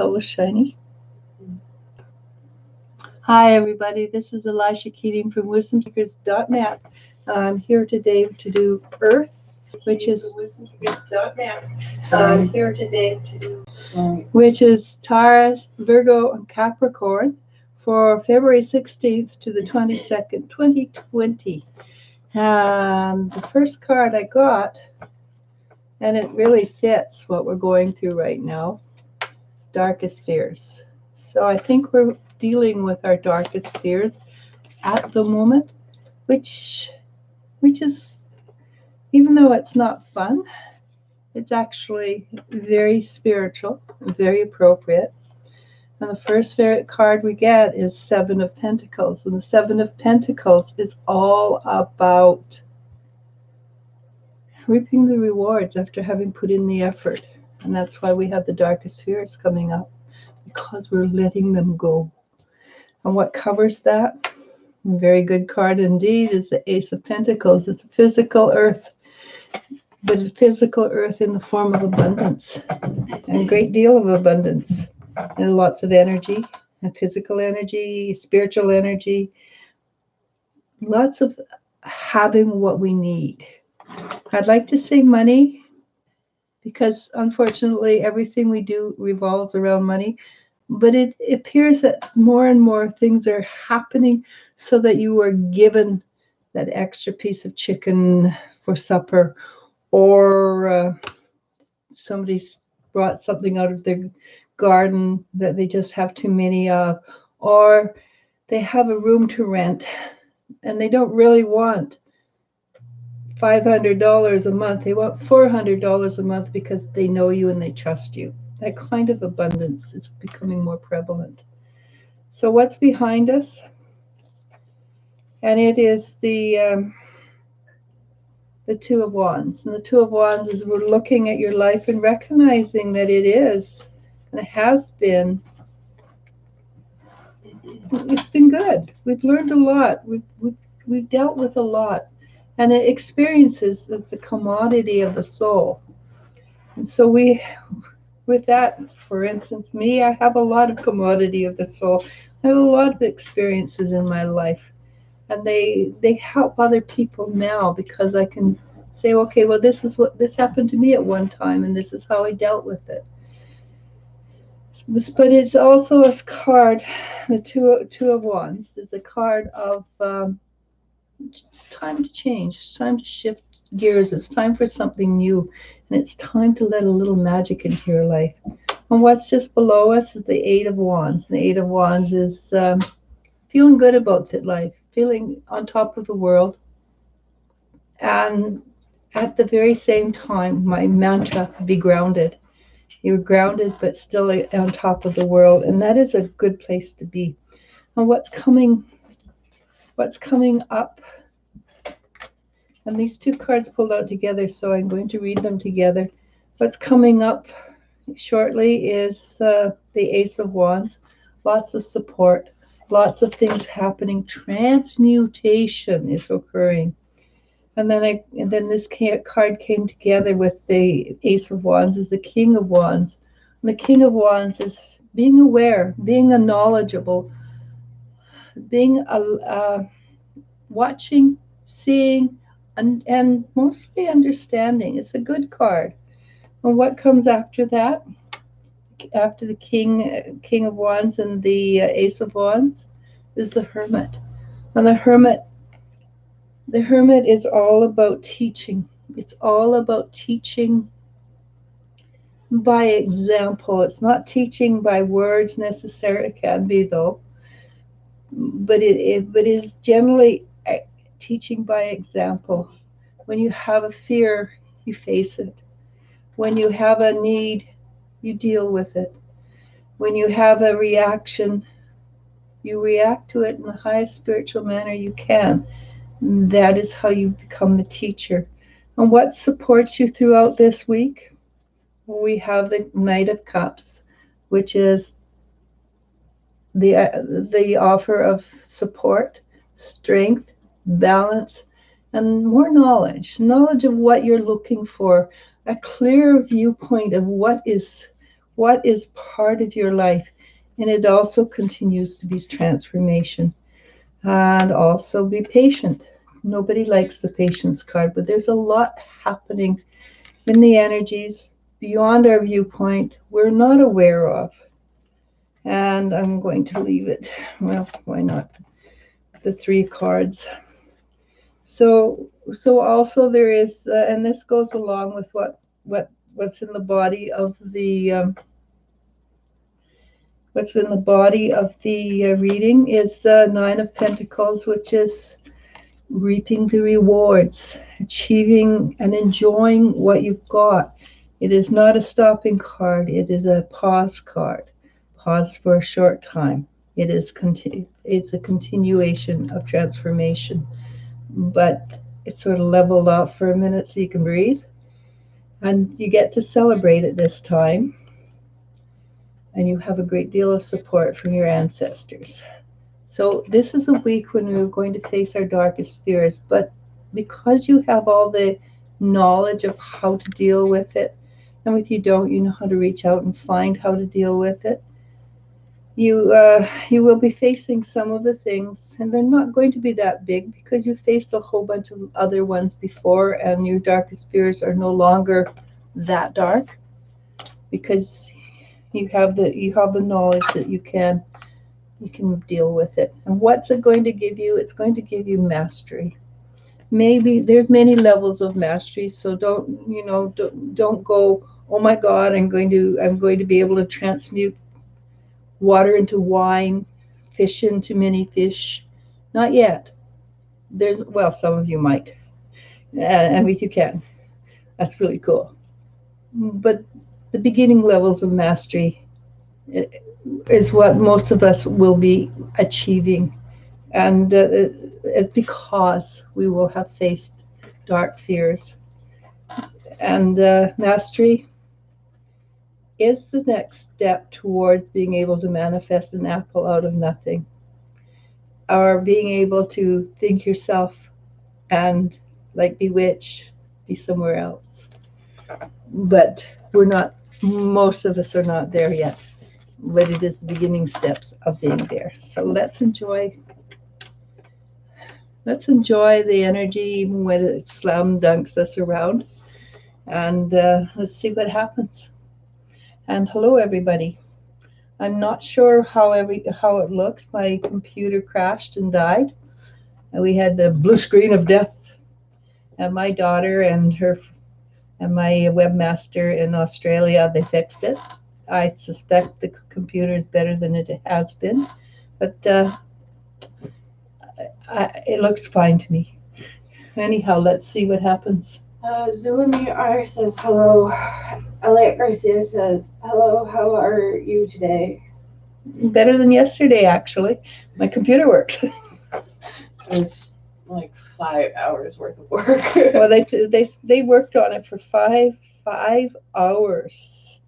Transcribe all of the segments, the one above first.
So shiny. Hi, everybody. This is Elisha Keating from WisdomSeekers.net. I'm here today to do Earth, which is Taurus, Virgo, and Capricorn for February 16th to the 22nd, 2020. And the first card I got, and it really fits what we're going through right now, is Darkest Fears. So I think we're dealing with our darkest fears at the moment, which is, even though it's not fun, it's actually very spiritual, very appropriate. And the first card we get is Seven of Pentacles. And the Seven of Pentacles is all about reaping the rewards after having put in the effort. And that's why we have the darkest fears coming up, because we're letting them go. And what covers that? A very good card indeed is the Ace of Pentacles. It's a physical earth, but a physical earth in the form of abundance, and a great deal of abundance, and lots of energy, and physical energy, spiritual energy, lots of having what we need. I'd like to say money, because unfortunately everything we do revolves around money, but it appears that more and more things are happening so that you are given that extra piece of chicken for supper, or somebody's brought something out of their garden that they just have too many of, or they have a room to rent and they don't really want $500 a month. They want $400 a month because they know you and they trust you. That kind of abundance is becoming more prevalent. So what's behind us? And it is the Two of Wands. And the Two of Wands is we're looking at your life and recognizing that it is, and it has been, it's been good. We've learned a lot. We've dealt with a lot. And it experiences the commodity of the soul. And so with that, for instance, me, I have a lot of commodity of the soul. I have a lot of experiences in my life. And they help other people now, because I can say, okay, well, this happened to me at one time, and this is how I dealt with it. But it's also a card, the Two of Wands is a card of it's time to change. It's time to shift gears. It's time for something new, and it's time to let a little magic into your life. And what's just below us is the Eight of Wands. And the Eight of Wands is feeling good about life, feeling on top of the world. And at the very same time, my mantra, be grounded. You're grounded, but still on top of the world. And that is a good place to be. And what's coming up, and these two cards pulled out together, so I'm going to read them together. What's coming up shortly is the Ace of Wands. Lots of support, lots of things happening. Transmutation is occurring. And then this card came together with the Ace of Wands is the King of Wands. And the King of Wands is being aware, being knowledgeable, being watching, seeing, and mostly understanding. It's a good card. And what comes after that? After the King of Wands and the Ace of Wands is the Hermit. And the Hermit is all about teaching. It's all about teaching by example. It's not teaching by words necessarily. It can be, though, but it is generally teaching by example. When you have a fear, you face it. When you have a need, you deal with it. When you have a reaction, you react to it in the highest spiritual manner you can. That is how you become the teacher. And what supports you throughout this week? We have the Knight of Cups, which is the offer of support, strength, balance, and more knowledge of what you're looking for, a clear viewpoint of what is what is part of your life. And it also continues to be transformation. And also be patient. Nobody likes the patience card, but there's a lot happening in the energies beyond our viewpoint we're not aware of. And I'm going to leave it. Well, why not? The 3 cards. So also there is, and this goes along with what's in the body of the reading is 9 of Pentacles, which is reaping the rewards, achieving and enjoying what you've got. It is not a stopping card. It is a pause card. Pause for a short time. It's a continuation of transformation, but it's sort of leveled off for a minute so you can breathe, and you get to celebrate at this time, and you have a great deal of support from your ancestors. So this is a week when we're going to face our darkest fears, but because you have all the knowledge of how to deal with it, and if you don't, you know how to reach out and find how to deal with it, you will be facing some of the things, and they're not going to be that big because you faced a whole bunch of other ones before, and your darkest fears are no longer that dark because you have the knowledge that you can deal with it. And what's it going to give you? It's going to give you mastery. Maybe there's many levels of mastery, so don't go, oh my God, I'm going to be able to transmute water into wine, fish into many fish. Not yet. Some of you might, and with you can. That's really cool. But the beginning levels of mastery is what most of us will be achieving, and it's because we will have faced dark fears. And mastery is the next step towards being able to manifest an apple out of nothing, or being able to think yourself and, like Bewitched, be somewhere else. But most of us are not there yet, but it is the beginning steps of being there. So let's enjoy the energy even when it slam dunks us around, and let's see what happens. And hello everybody. I'm not sure how it looks. My computer crashed and died, and we had the blue screen of death, and my daughter and my webmaster in Australia, they fixed it. I suspect the computer is better than it has been, but it looks fine to me. Anyhow, let's see what happens. Zulamir says hello. Elliot Garcia says hello. How are you today? Better than yesterday, actually. My computer works. It's like 5 hours worth of work. Well, they worked on it for five hours.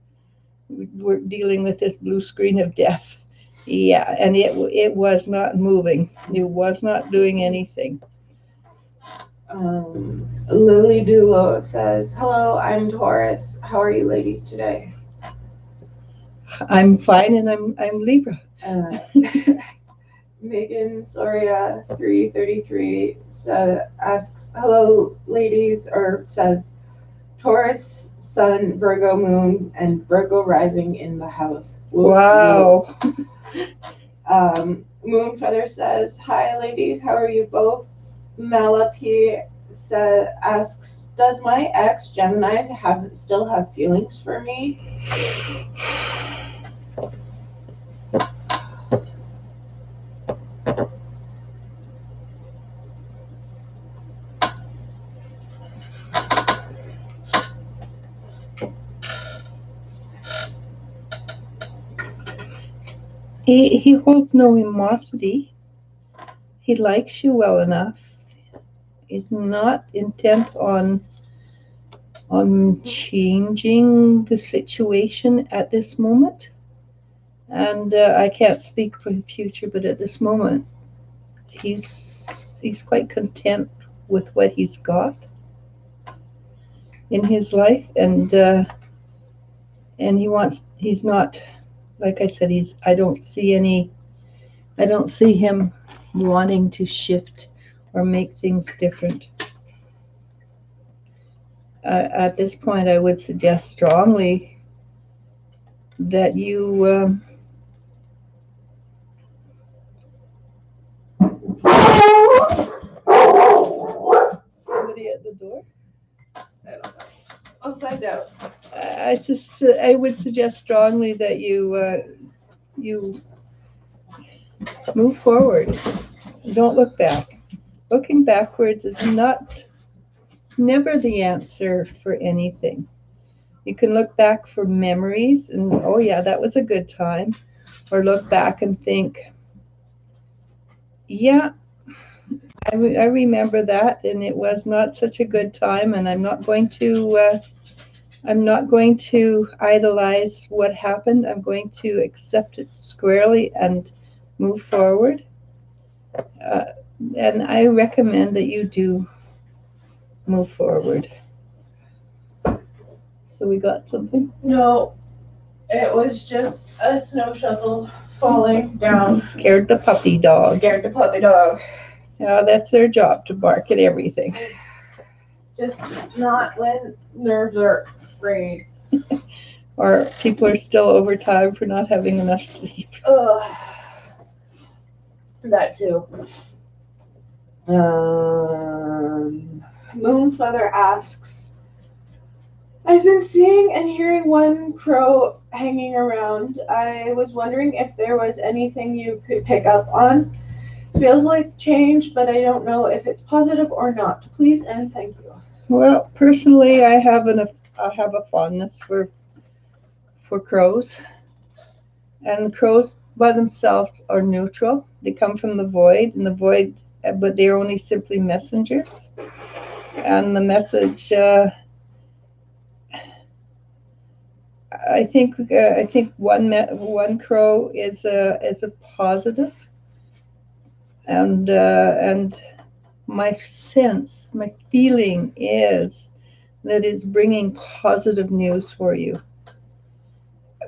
We're dealing with this blue screen of death. Yeah, and it was not moving. It was not doing anything. Lily Dulo says, hello, I'm Taurus. How are you ladies today? I'm fine, and I'm Libra. Megan Soria 333 asks, hello ladies, or says, Taurus, Sun, Virgo, Moon, and Virgo rising in the house. Wow. Moon Feather says, hi ladies, how are you both? Mala P asks, does my ex Gemini still have feelings for me? He holds no animosity. He likes you well enough. He's not intent on changing the situation at this moment. And I can't speak for the future, but at this moment, he's quite content with what he's got in his life, and And he's not, like I said, I don't see him wanting to shift or make things different. At this point, I would suggest strongly that you somebody at the door. I don't know. I'll find out. I would suggest strongly that you move forward. Don't look back. Looking backwards is never the answer for anything. You can look back for memories and, oh yeah, that was a good time. Or look back and think, yeah, I remember that, and it was not such a good time, and I'm not going to idolize what happened. I'm going to accept it squarely and move forward. Uh, and I recommend that you do move forward. So we got something? No, it was just a snow shovel falling down. Scared the puppy dog. Scared the puppy dog. Yeah, that's their job, to bark at everything. Just not when nerves are frayed. Or people are still overtired for not having enough sleep. Ugh. That too. Moonfeather asks, I've been seeing and hearing one crow hanging around. I was wondering if there was anything you could pick up on. Feels like change, but I don't know if it's positive or not. Please and thank you. Well, personally, I have a fondness for crows, and crows by themselves are neutral. They come from the void, but they're only simply messengers. And the message, I think one crow is a positive, and my feeling is that it's bringing positive news for you.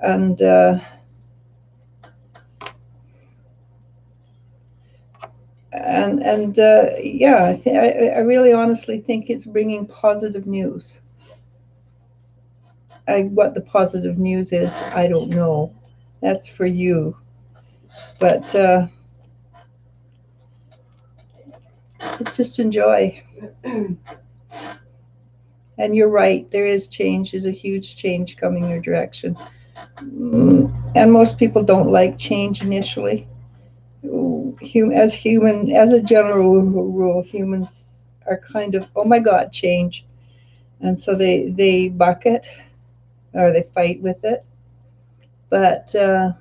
And yeah, I really honestly think it's bringing positive news. What the positive news is, I don't know. That's for you. But just enjoy. And you're right, there is change. There's a huge change coming your direction. And most people don't like change initially. As a general rule, humans are kind of, oh my God, change. And so they buck it, or they fight with it. But I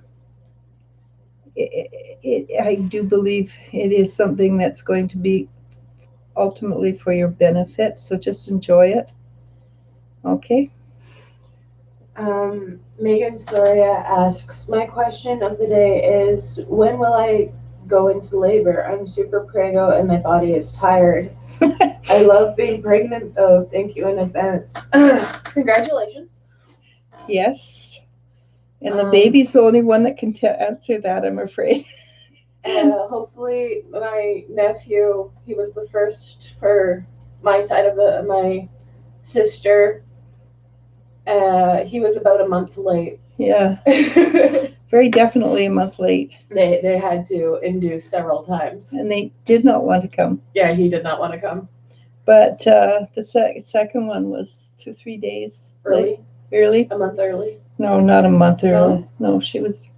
do believe it is something that's going to be ultimately for your benefit. So just enjoy it. Okay. Megan Soria asks, my question of the day is, when will I go into labor? I'm super prego and my body is tired. I love being pregnant though. Thank you in advance. Congratulations. Yes. And the baby's the only one that can answer that, I'm afraid. Hopefully my nephew, he was the first for my side of my sister. He was about a month late. Yeah. Very definitely a month late. They had to induce several times. And they did not want to come. Yeah, he did not want to come. But the second one was 2-3 days early. Early? A month early? No, not a month early. No, she was.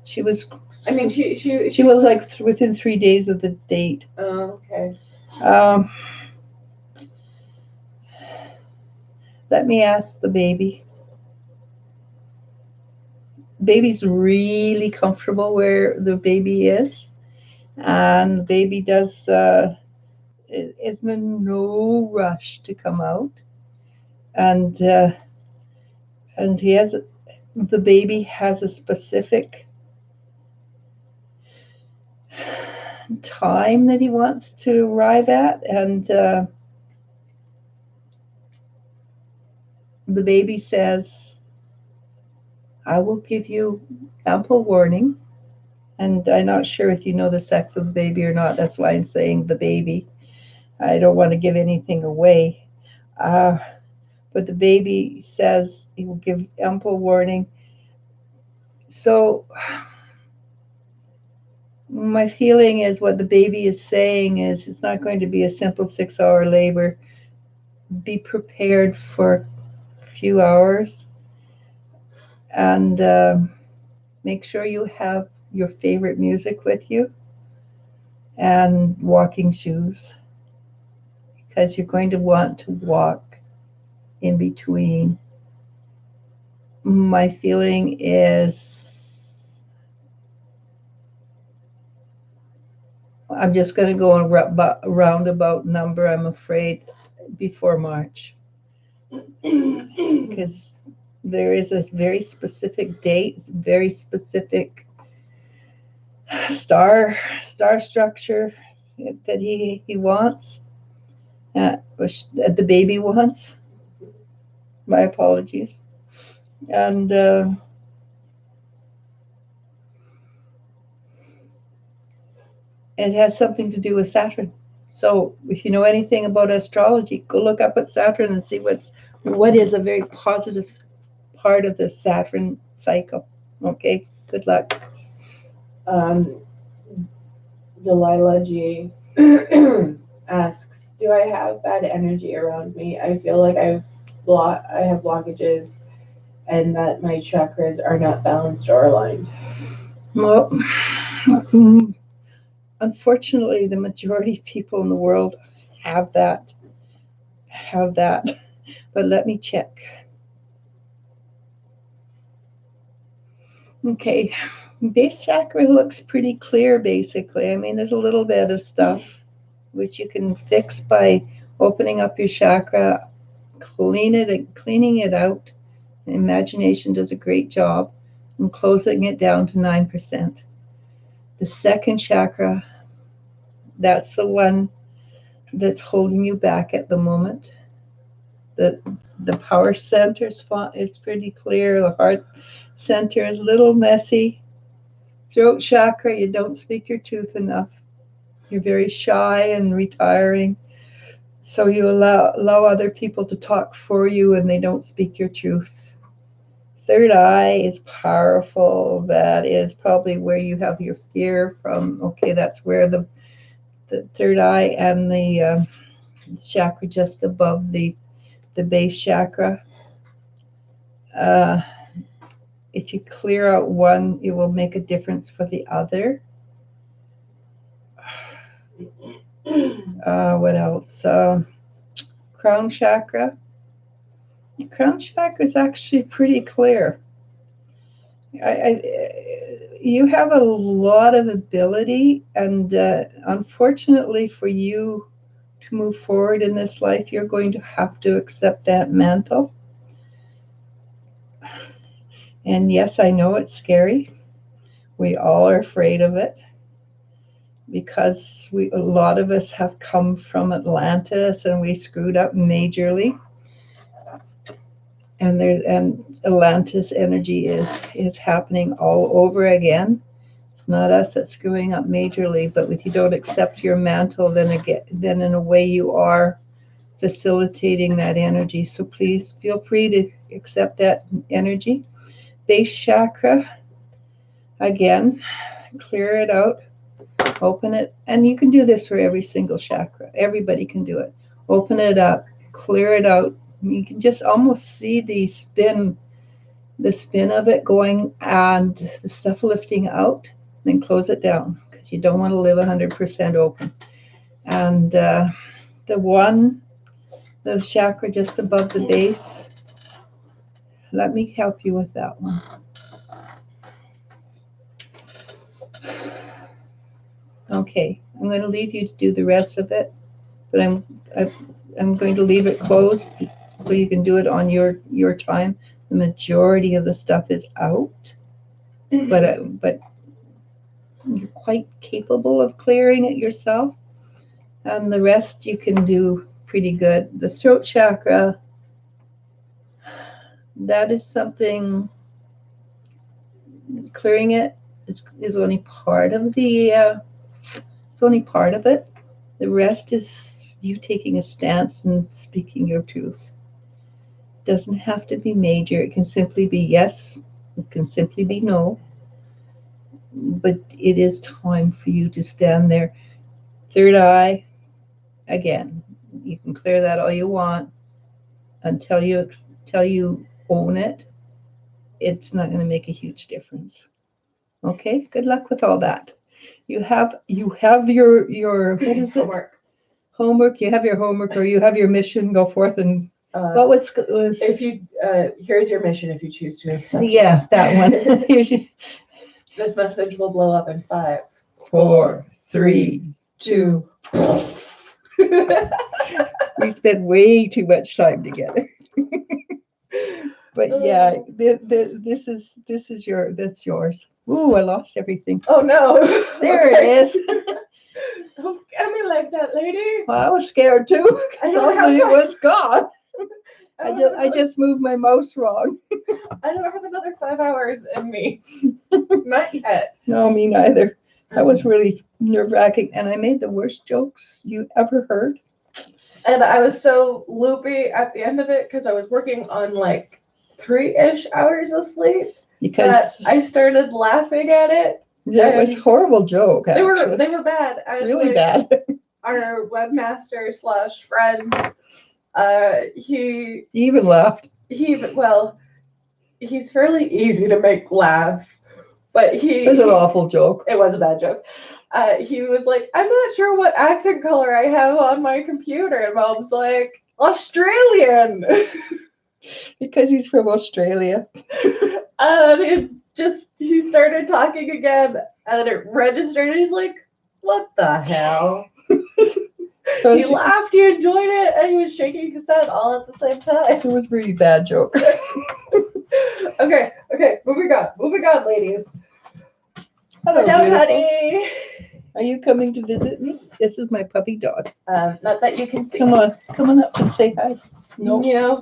I mean, she was like within 3 days of the date. Oh, okay. Let me ask the baby. Baby's really comfortable where the baby is, and the baby is in no rush to come out, and the baby has a specific time that he wants to arrive at, and the baby says, I will give you ample warning. And I'm not sure if you know the sex of the baby or not. That's why I'm saying the baby. I don't want to give anything away. Uh, but the baby says he will give ample warning. So my feeling is what the baby is saying is it's not going to be a simple 6-hour labor. Be prepared for a few hours and make sure you have your favorite music with you and walking shoes because you're going to want to walk in between. My feeling is I'm just going to go a roundabout number, I'm afraid, before March. Because there is a very specific date, very specific star structure that he wants, the baby wants. My apologies. And it has something to do with Saturn. So if you know anything about astrology, go look up at Saturn and see what is a very positive part of the Saturn cycle. Okay, good luck. Delilah G asks, do I have bad energy around me? I feel like I have blockages and that my chakras are not balanced or aligned. Well, unfortunately, the majority of people in the world have that. But let me check. Okay, base chakra looks pretty clear, basically. I mean, there's a little bit of stuff which you can fix by opening up your chakra, cleaning it out. Imagination does a great job, and closing it down to 9%. The second chakra, that's the one that's holding you back at the moment. The power center is pretty clear. The heart center is a little messy. Throat chakra, you don't speak your truth enough. You're very shy and retiring. So you allow other people to talk for you and they don't speak your truth. Third eye is powerful. That is probably where you have your fear from. Okay, that's where the third eye and the chakra just above the base chakra. If you clear out one, it will make a difference for the other. What else? Crown chakra. The crown chakra is actually pretty clear. You have a lot of ability, and unfortunately for you to move forward in this life, you're going to have to accept that mantle. And yes, I know it's scary. We all are afraid of it because a lot of us have come from Atlantis and we screwed up majorly. And Atlantis energy is happening all over again. It's not us that's screwing up majorly, but if you don't accept your mantle, then in a way you are facilitating that energy. So please feel free to accept that energy. Base chakra, again, clear it out, open it, and you can do this for every single chakra. Everybody can do it. Open it up, clear it out. You can just almost see the spin of it going and the stuff lifting out, then close it down because you don't want to live 100% open. And the chakra just above the base, let me help you with that one. Okay, I'm going to leave you to do the rest of it, but I'm going to leave it closed so you can do it on your time. The majority of the stuff is out, but you're quite capable of clearing it yourself, and the rest you can do pretty good. The throat chakra, that is something clearing it is only part of the. It's only part of it. The rest is you taking a stance and speaking your truth. It doesn't have to be major. It can simply be yes. It can simply be no. But it is time for you to stand there. Third eye, again. You can clear that all you want until you own it. It's not going to make a huge difference. Okay. Good luck with all that. You have your what is it? Homework. You have your homework, or you have your mission. Go forth and what was if you here's your mission if you choose to accept yeah, that one. This message will blow up in 5, 4, 3, 2. We spent way too much time together. But yeah, that's yours. Ooh, I lost everything. Oh no! There it is. Don't get me like that, lady. Well, I was scared too. Suddenly it was gone. I just moved my mouse wrong. I don't have another 5 hours in me. Not yet. No, me neither. That was really nerve-wracking, and I made the worst jokes you ever heard. And I was so loopy at the end of it because I was working on like 3-ish hours of sleep. Because I started laughing at it. It was a horrible joke. Actually. They were bad. Really bad. Our webmaster / friend, he even laughed. He's fairly easy to make laugh, but it was an awful joke. It was a bad joke. He was like, I'm not sure what accent color I have on my computer, and Mom's like, Australian. Because he's from Australia. And he started talking again, and it registered, and he's like, what the hell? He laughed, he enjoyed it, and he was shaking his head all at the same time. It was a really bad joke. Okay, moving on, ladies. Hello, honey. Are you coming to visit me? This is my puppy dog. Not that you can see. Come on up and say hi. No. Yeah.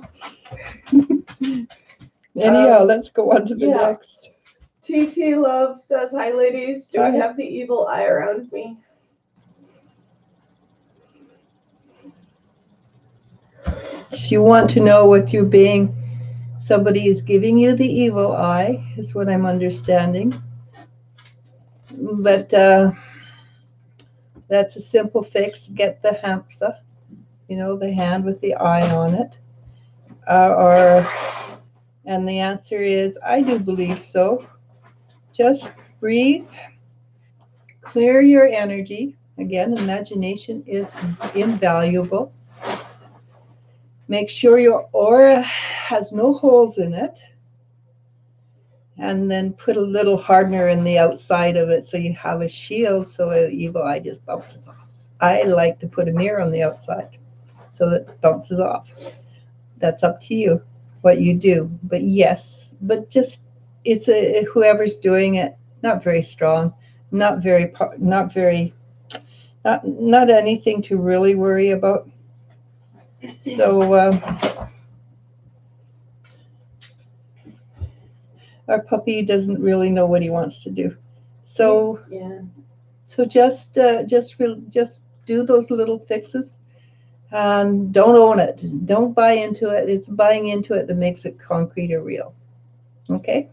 Anyhow, let's go on to the next. TT Love says, hi, ladies. Do I have the evil eye around me? So you want to know what you're being. Somebody is giving you the evil eye, is what I'm understanding. But that's a simple fix. Get the hamsa, the hand with the eye on it. And the answer is, I do believe so. Just breathe. Clear your energy. Again, imagination is invaluable. Make sure your aura has no holes in it. And then put a little hardener in the outside of it so you have a shield so the evil eye just bounces off. I like to put a mirror on the outside so that it bounces off. That's up to you what you do. But yes, it's whoever's doing it, not very strong, not anything to really worry about. So our puppy doesn't really know what he wants to do. So So just do those little fixes, and don't own it. Don't buy into it. It's buying into it that makes it concrete or real. Okay.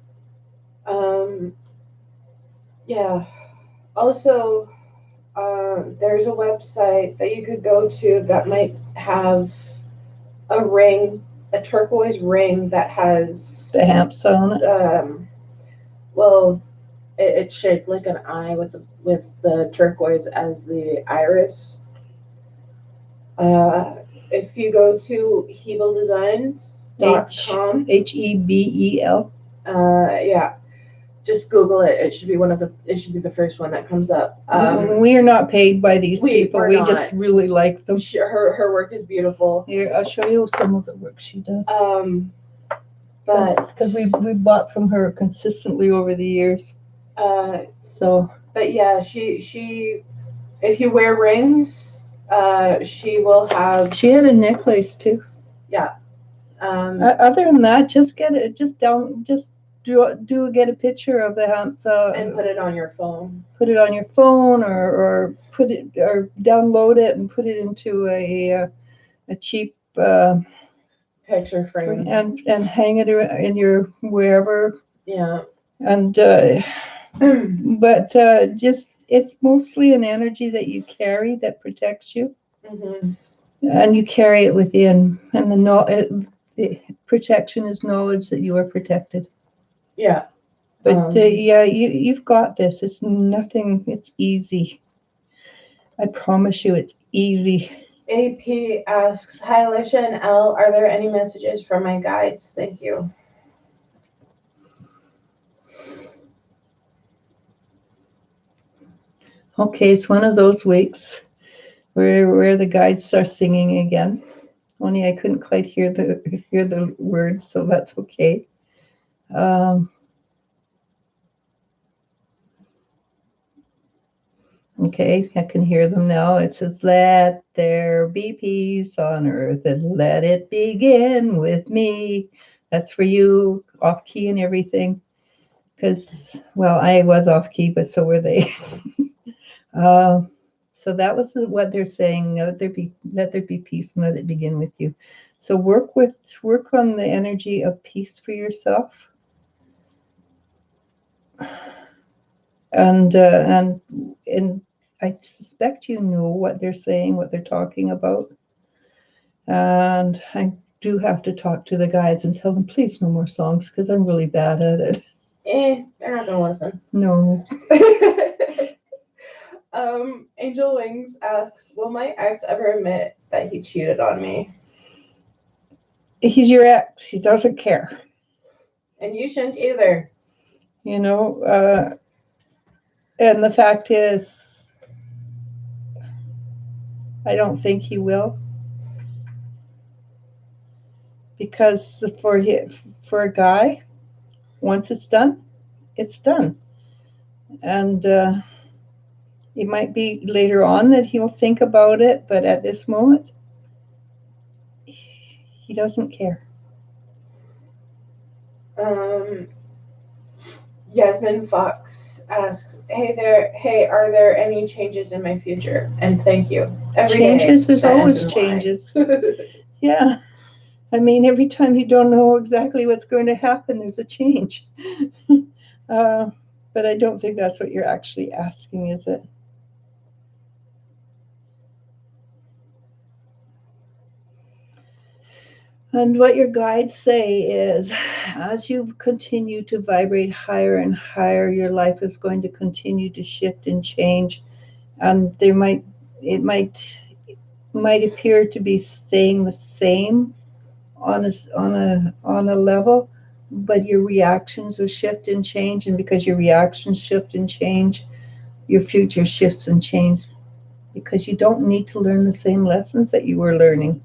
Yeah. Also, there's a website that you could go to that might have a ring, a turquoise ring that has the hamsa on it. Well, it's shaped like an eye with the turquoise as the iris. If you go to hebeldesigns.com, HEBEL. Yeah. Just Google it. It should be the first one that comes up. We are not paid by these people. We just really like them. Her work is beautiful. Here, I'll show you some of the work she does. But because we bought from her consistently over the years. But yeah, she if you wear rings, she will have. She had a necklace too. Yeah. Other than that, just get it. Just get a picture of the Hansa and put it on your phone. Put it on your phone, or put it, or download it and put it into a cheap picture frame and hang it in your wherever. Yeah. And but just, it's mostly an energy that you carry that protects you. Mm-hmm. And you carry it within, and the protection is knowledge that you are protected. Yeah. But yeah, you've got this. It's nothing. It's easy. I promise you, it's easy. AP asks, hi, Alicia and Elle, are there any messages from my guides? Thank you. Okay, it's one of those weeks where the guides are singing again. Only I couldn't quite hear the words, so that's okay. Okay, I can hear them now. It says, let there be peace on earth and let it begin with me. That's for you, off key and everything. Because, well, I was off key, but so were they. So that was what they're saying. Let there be peace and let it begin with you. So work on the energy of peace for yourself. And I suspect you know what they're saying, what they're talking about. And I do have to talk to the guides and tell them, please, no more songs, because I'm really bad at it. They're not gonna listen. No. Angel Wings asks, will my ex ever admit that he cheated on me? He's your ex. He doesn't care. And you shouldn't either. You know, and the fact is, I don't think he will. Because for a guy, once it's done, it's done. And it might be later on that he'll think about it, but at this moment, he doesn't care. Yasmin Fox asks, hey, are there any changes in my future? And thank you. Changes, there's always changes. Yeah. I mean, every time you don't know exactly what's going to happen, there's a change. But I don't think that's what you're actually asking, is it? And what your guides say is, as you continue to vibrate higher and higher, your life is going to continue to shift and change. And it might appear to be staying the same on a level, but your reactions will shift and change. And because your reactions shift and change, your future shifts and changes, because you don't need to learn the same lessons that you were learning.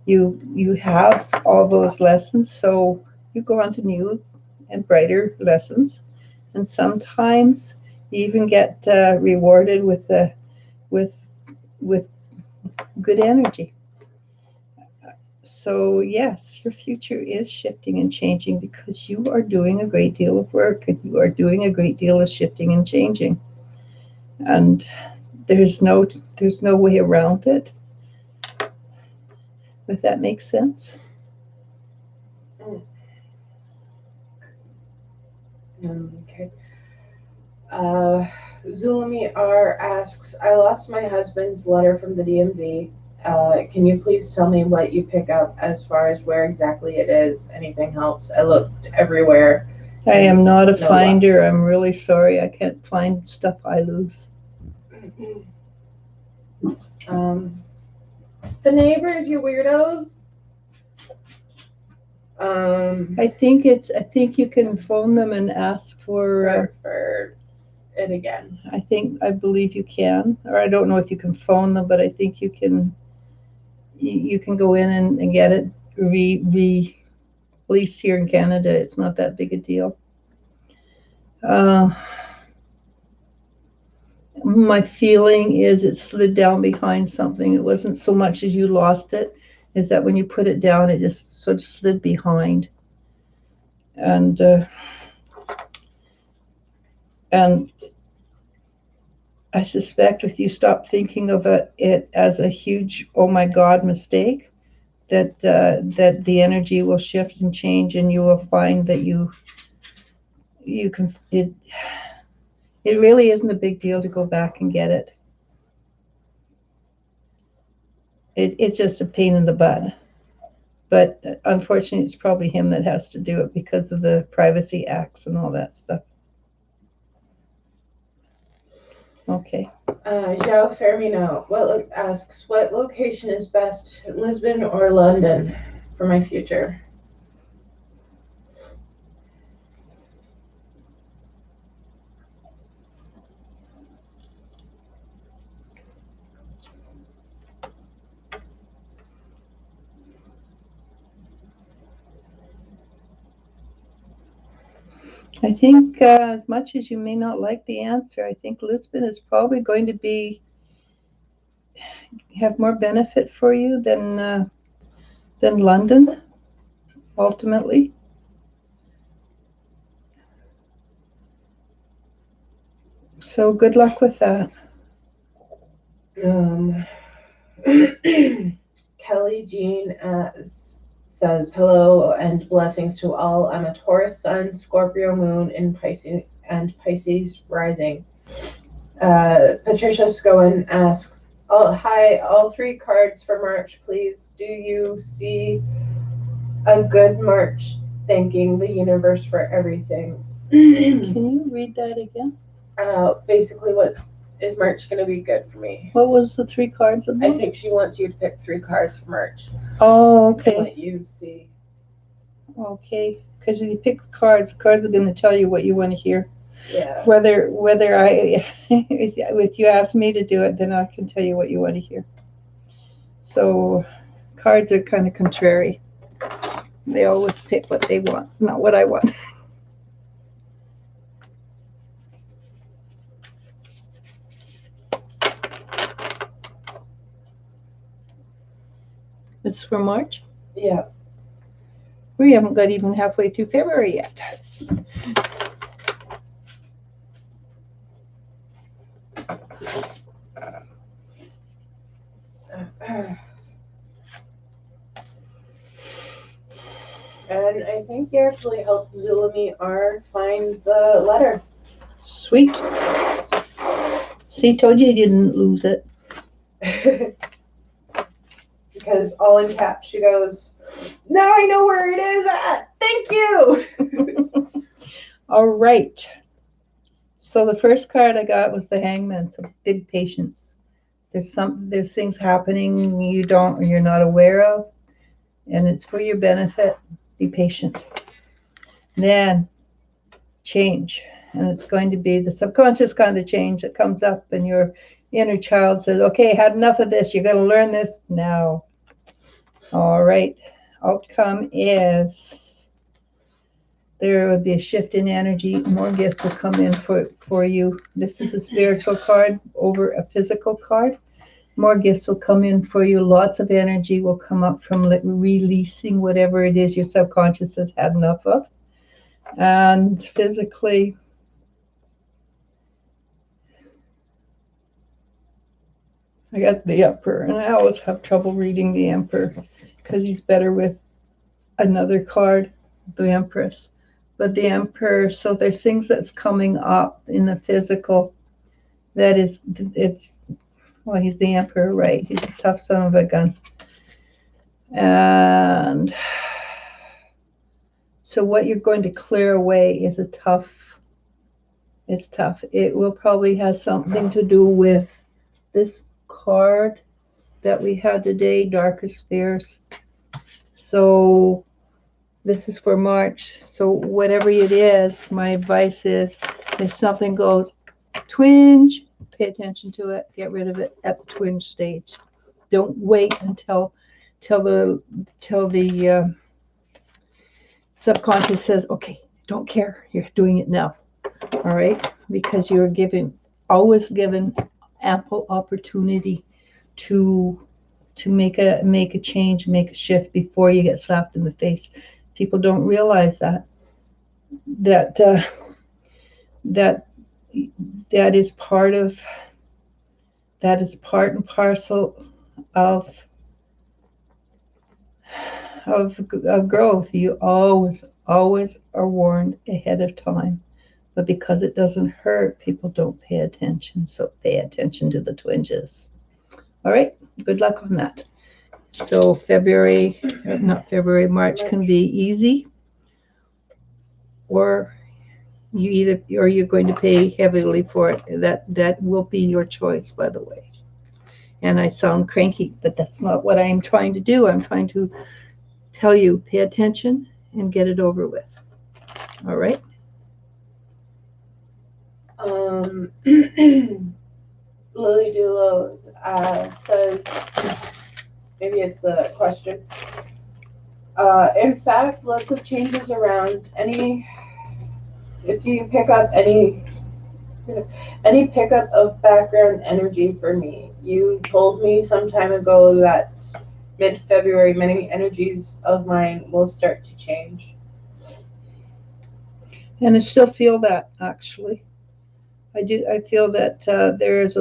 You have all those lessons, so you go on to new and brighter lessons, and sometimes you even get rewarded with good energy. So yes, your future is shifting and changing because you are doing a great deal of work, and you are doing a great deal of shifting and changing, and there's no way around it. If that makes sense. Okay. Zulami R asks, I lost my husband's letter from the DMV. Can you please tell me what you pick up as far as where exactly it is? Anything helps. I looked everywhere. I am not a finder. I'm really sorry. I can't find stuff I lose. The neighbors, you weirdos. I think you can phone them and ask for it again. I believe you can, or I don't know if you can phone them, but I think you can go in and get it released here in Canada. It's not that big a deal. My feeling is it slid down behind something. It wasn't so much as you lost it, is that when you put it down, it just sort of slid behind. And And I suspect if you stop thinking of it as a huge, oh my God, mistake, that the energy will shift and change, and you will find that you can it really isn't a big deal to go back and get it. It's just a pain in the butt. But unfortunately, it's probably him that has to do it because of the privacy acts and all that stuff. Okay. João Fermino asks, what location is best, Lisbon or London, for my future? I think as much as you may not like the answer, I think Lisbon is probably going to have more benefit for you than London, ultimately. So good luck with that. Kelly Jean says, hello and blessings to all. I'm a Taurus sun, Scorpio moon in Pisces and Pisces rising. Patricia Scowen asks, hi, all 3 cards for March, please. Do you see a good March? Thanking the universe for everything. Can you read that again? Basically, what is March going to be good for me? What was the 3 cards about? I think she wants you to pick 3 cards for March. Oh, okay. And let you see. Okay, because you pick the cards are going to tell you what you want to hear. Yeah. Whether if you ask me to do it, then I can tell you what you want to hear. So cards are kind of contrary. They always pick what they want, not what I want. It's for March? Yeah. We haven't got even halfway through February yet. And I think you actually helped Zulemi R find the letter. Sweet. See, told you didn't lose it. Because all in caps, she goes, now I know where it is at. Thank you. All right. So the first card I got was the Hangman. So big patience. There's things happening you're not aware of, and it's for your benefit. Be patient. Then change, and it's going to be the subconscious kind of change that comes up, and your inner child says, okay, had enough of this, you're going to learn this now. All right, outcome is there will be a shift in energy. More gifts will come in for you. This is a spiritual card over a physical card. More gifts will come in for you. Lots of energy will come up from releasing whatever it is your subconscious has had enough of. And physically, I got the Emperor, and I always have trouble reading the Emperor because he's better with another card, the Empress. But the Emperor, so there's things that's coming up in the physical that well, he's the Emperor, right? He's a tough son of a gun. And so what you're going to clear away is it's tough. It will probably have something to do with this card that we had today, Darkest Fears. So this is for March. So whatever it is, my advice is if something goes twinge, pay attention to it, get rid of it at the twinge stage. Don't wait until the subconscious says, okay, don't care, you're doing it now. All right, because you're always given ample opportunity to make a change, make a shift before you get slapped in the face. People don't realize that that is part and parcel of growth. You always are warned ahead of time, but because it doesn't hurt, people don't pay attention. So pay attention to the twinges. All right, good luck on that. So March can be easy, or you're going to pay heavily for it. That will be your choice, by the way. And I sound cranky, but that's not what I'm trying to do. I'm trying to tell you, pay attention and get it over with. All right. Lily Dulo says, maybe it's a question. In fact, lots of changes around. Do you pick up any pickup of background energy for me? You told me some time ago that mid-February, many energies of mine will start to change. And I still feel that, actually. I do. I feel that there's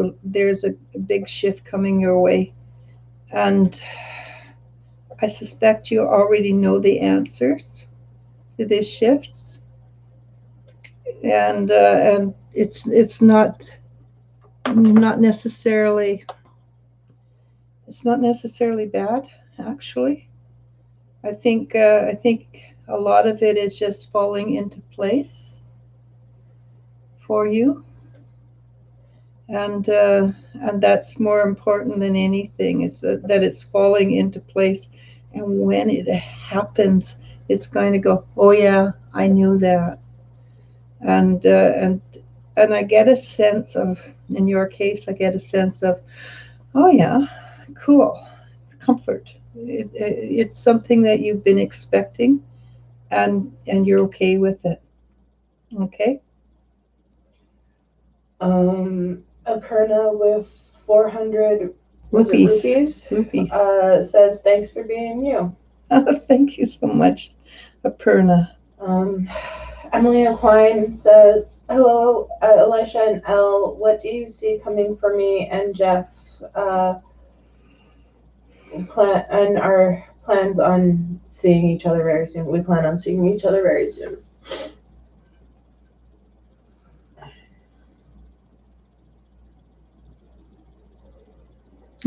a big shift coming your way, and I suspect you already know the answers to these shifts, and it's not necessarily bad, actually. I think a lot of it is just falling into place for you. And that's more important than anything, is that it's falling into place. And when it happens, it's going to go, oh yeah, I knew that. And I get a sense of, in your case, I get a sense of, oh yeah, cool, comfort. It's something that you've been expecting, and you're okay with it. Okay. Aparna with 400 rupees says, thanks for being you. Thank you so much, Aparna. Emily Aquine says, hello, Elisha and Elle, what do you see coming for me and Jeff, and our plans on seeing each other very soon? We plan on seeing each other very soon.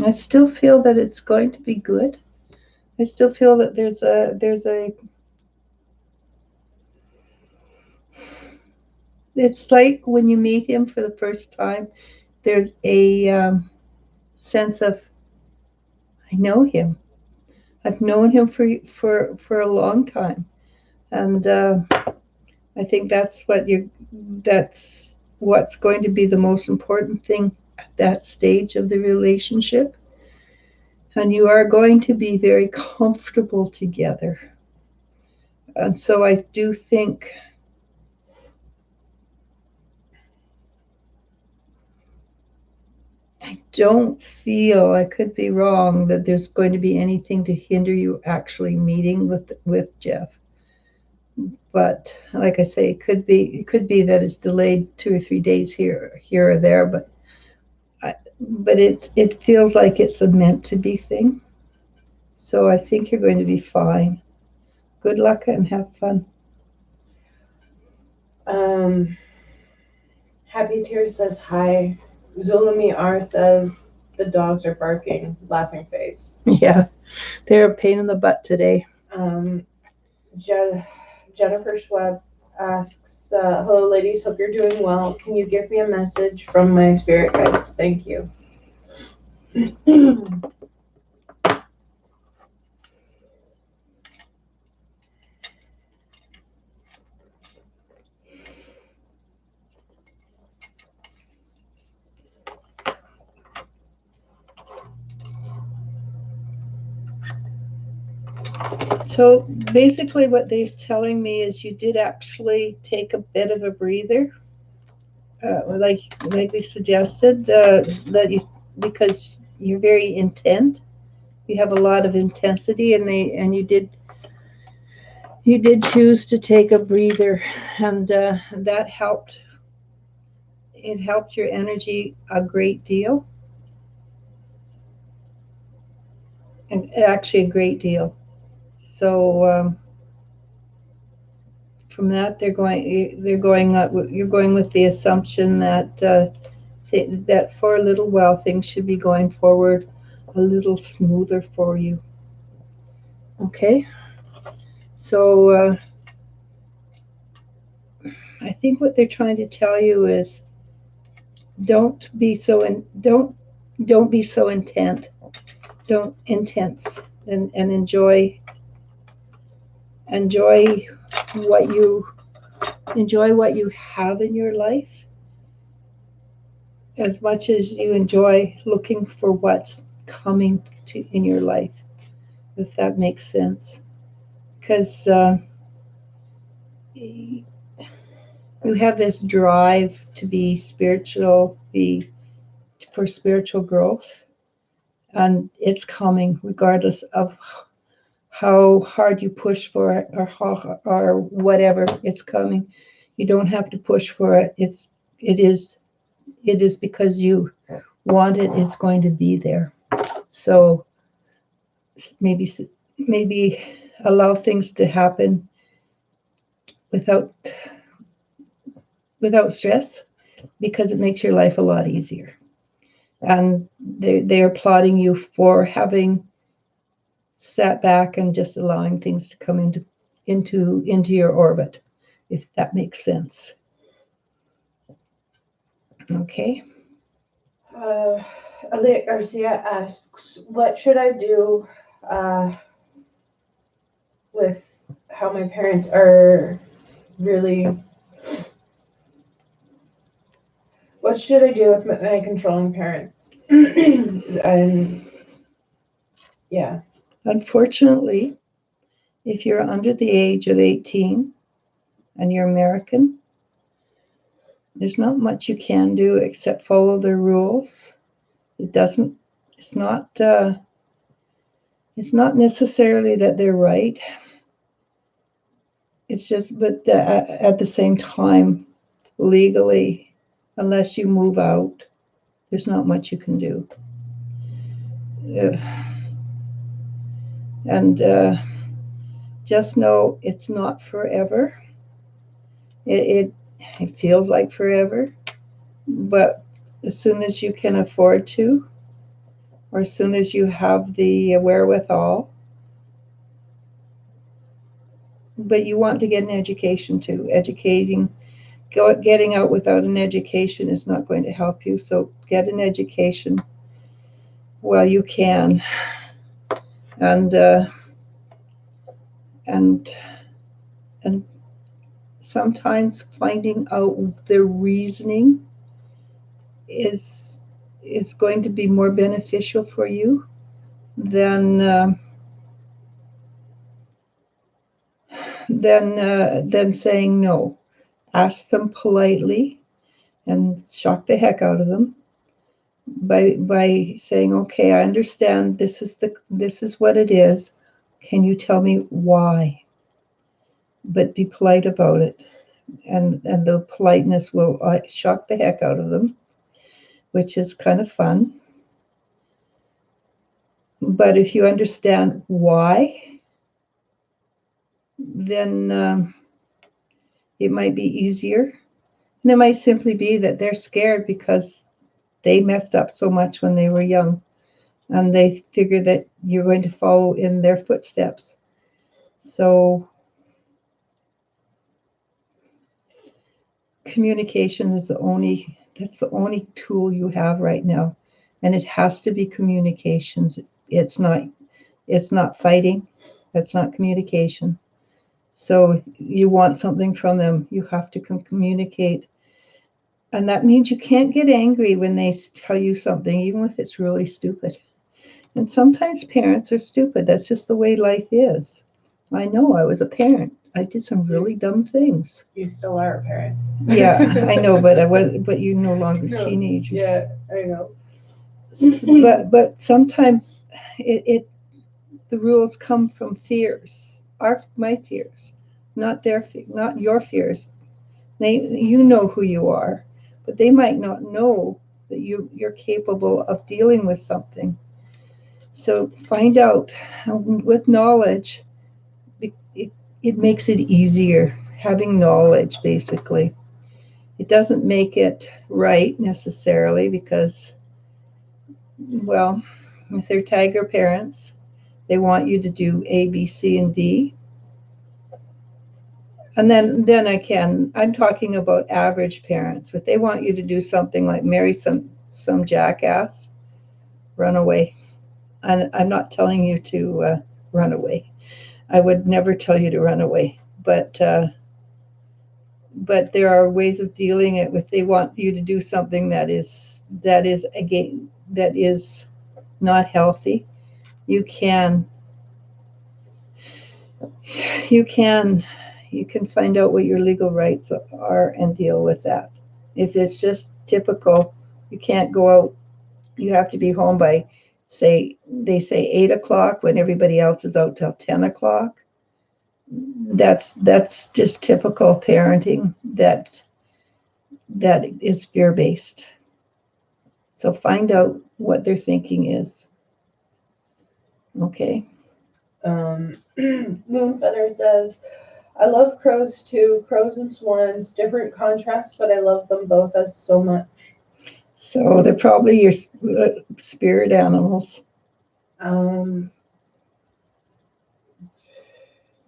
I still feel that it's going to be good. I still feel that there's a it's like when you meet him for the first time, there's a sense of, I know him. I've known him for a long time, and I think that's what's going to be the most important thing at that stage of the relationship. And you are going to be very comfortable together. And so I do think I don't feel, I could be wrong, that there's going to be anything to hinder you actually meeting with Jeff. But like I say, it could be that it's delayed 2 or 3 days here or there, but it feels like it's a meant to be thing. So I think you're going to be fine. Good luck and have fun. Happy Tears says hi. Zulami R says the dogs are barking, laughing face. Yeah, they're a pain in the butt today. Jennifer Schwab asks, hello ladies, hope you're doing well. Can you give me a message from my spirit guides? Thank you. So basically what they're telling me is you did actually take a bit of a breather, like we suggested, that you, because you're very intent, you have a lot of intensity, and you did choose to take a breather, and that helped it helped your energy a great deal, and actually a great deal. So from that, you're going with the assumption that that for a little while things should be going forward a little smoother for you. Okay, so I think what they're trying to tell you is don't be so intense. Don't intense, and enjoy what you what you have in your life as much as you enjoy looking for what's coming in your life, if that makes sense. Because you have this drive to be spiritual, for spiritual growth, and it's coming regardless of how hard you push for it, or whatever. It's coming. You don't have to push for it. It is because you want it. It's going to be there. So maybe allow things to happen without stress, because it makes your life a lot easier. And they are applauding you for having sat back and just allowing things to come into your orbit, if that makes sense. Okay. Elliot Garcia asks, what should I do with how my parents are really... What should I do with my controlling parents? And yeah. Unfortunately, if you're under the age of 18 and you're American, there's not much you can do except follow their rules. It's not necessarily that they're right. It's just, but at the same time, legally, unless you move out, there's not much you can do. And just know it's not forever. It feels like forever, but as soon as you can afford to, or as soon as you have the wherewithal, but you want to get an education too. Getting out without an education is not going to help you. So get an education while you can, and sometimes finding out the reasoning is going to be more beneficial for you than saying no. Ask them politely and shock the heck out of them by saying, okay, I understand this is what it is. Can you tell me why? But be polite about it, and the politeness will shock the heck out of them, which is kind of fun. But if you understand why, then it might be easier. And it might simply be that they're scared because they messed up so much when they were young, and they figure that you're going to follow in their footsteps. So communication is the only tool you have right now, and it has to be communications. It's not fighting. That's not communication. So if you want something from them, you have to communicate. And that means you can't get angry when they tell you something, even if it's really stupid. And sometimes parents are stupid. That's just the way life is. I know, I was a parent. I did some really dumb things. You still are a parent. Yeah, I know, but you're no longer teenagers. Yeah, I know. But sometimes the rules come from fears. My fears, not your fears. You know who you are, but they might not know that you're capable of dealing with something. So find out with knowledge. It makes it easier, having knowledge, basically. It doesn't make it right necessarily because, well, if they're tiger parents, they want you to do A, B, C, and D. And then I'm talking about average parents, but they want you to do something like marry some jackass, run away. And I'm not telling you to run away. I would never tell you to run away, but there are ways of dealing it with. They want you to do something that is not healthy. You can find out what your legal rights are and deal with that. If it's just typical, you can't go out. You have to be home by, they say 8 o'clock when everybody else is out till 10 o'clock. That's just typical parenting that is fear-based. So find out what their thinking is. Okay. Moonfeather says, I love crows too. Crows and swans, different contrasts, but I love them both as so much. So they're probably your spirit animals.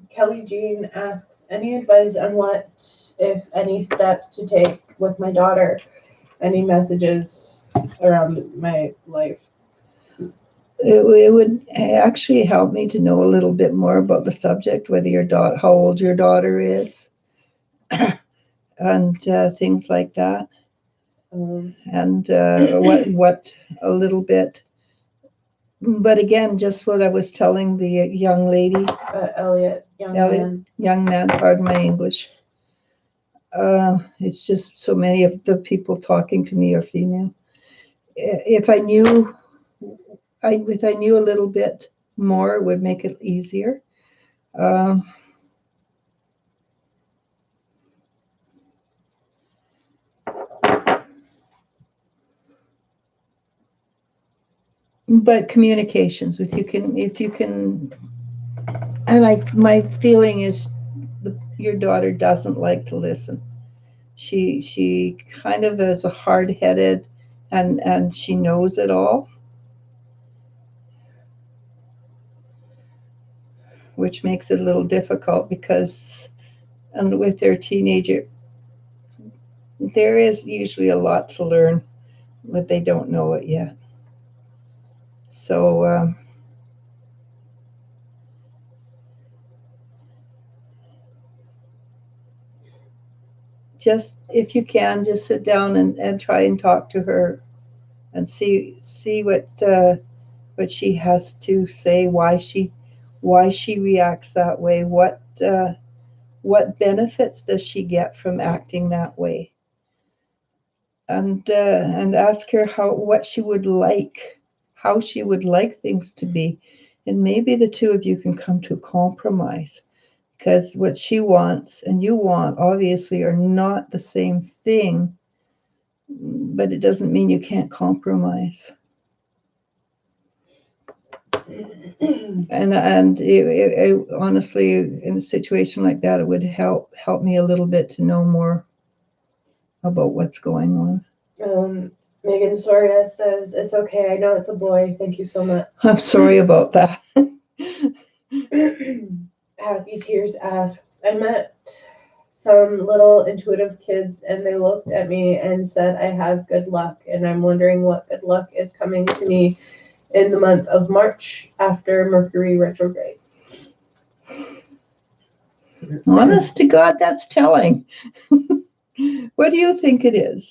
Kelly Jean asks, any advice on what, if any, steps to take with my daughter? Any messages around my life? It would actually help me to know a little bit more about the subject, whether how old your daughter is, and things like that, and what a little bit. But again, just what I was telling the young lady, young man. Pardon my English. It's just so many of the people talking to me are female. If I knew a little bit more, it would make it easier. But communications, if you can, and my feeling is your daughter doesn't like to listen. She kind of is a hard-headed, and she knows it all, which makes it a little difficult because, and with their teenager, there is usually a lot to learn, but they don't know it yet. So just, if you can, just sit down and try and talk to her and see what she has to say, why she reacts that way, what benefits does she get from acting that way, and ask her how she would like things to be, and maybe the two of you can come to a compromise, because what she wants and you want obviously are not the same thing, but it doesn't mean you can't compromise. And it, honestly, in a situation like that, it would help me a little bit to know more about what's going on. Megan Soria says, it's okay, I know it's a boy, thank you so much. I'm sorry about that. Happy Tears asks, I met some little intuitive kids and they looked at me and said I have good luck, and I'm wondering what good luck is coming to me in the month of March after Mercury retrograde. Honest to God, that's telling. What do you think it is?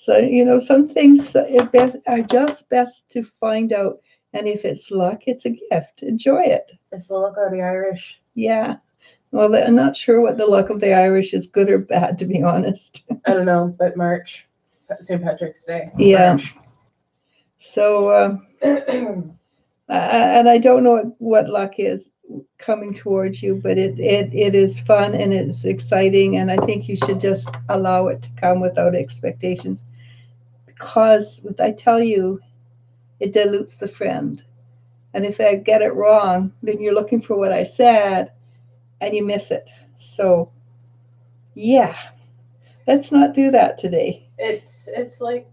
Some things are just best to find out, and if it's luck, it's a gift. Enjoy it. It's the luck of the Irish. Yeah. Well, I'm not sure what the luck of the Irish is, good or bad, to be honest. I don't know, but March, St. Patrick's Day. Yeah. March. So, and I don't know what luck is coming towards you, but it is fun and it's exciting, and I think you should just allow it to come without expectations. because what I tell you, it dilutes the friend. And if I get it wrong, then you're looking for what I said and you miss it. So, yeah, let's not do that today. It's like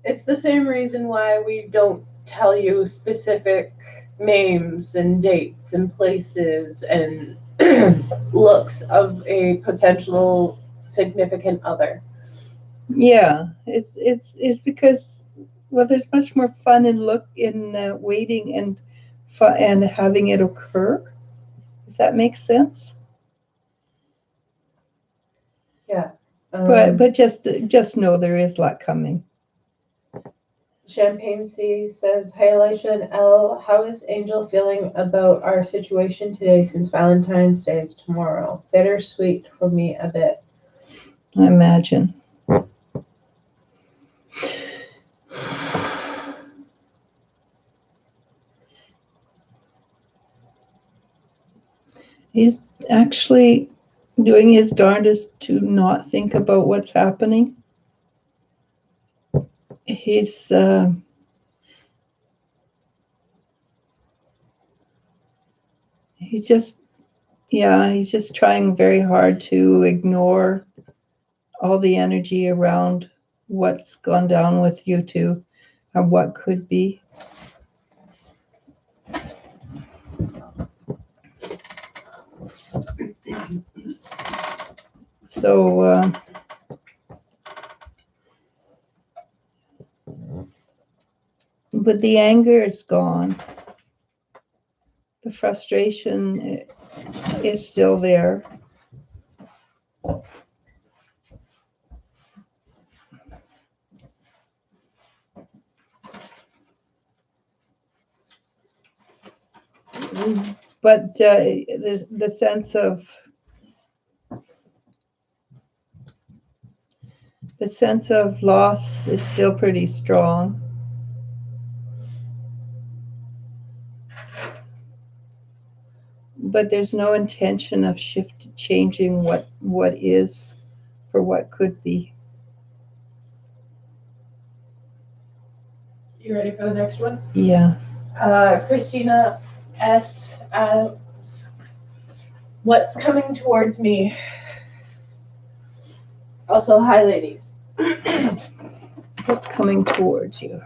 it's the same reason why we don't tell you specific names and dates and places and looks of a potential significant other. Yeah, it's because, well, there's much more fun in waiting and and having it occur. Does that make sense? Yeah. But just know there is luck coming. Champagne C says, "Hey Elisha and Elle, how is Angel feeling about our situation today since Valentine's Day is tomorrow? Bittersweet for me a bit." I imagine. He's actually doing his darndest to not think about what's happening. He's just, yeah, he's just trying very hard to ignore all the energy around what's gone down with you two and what could be. So, but the anger is gone. The frustration is still there. But the sense of loss is still pretty strong. But there's no intention of changing what is for what could be. You ready for the next one? Yeah. Christina S asks, "What's coming towards me?" Also, hi ladies. What's coming towards you?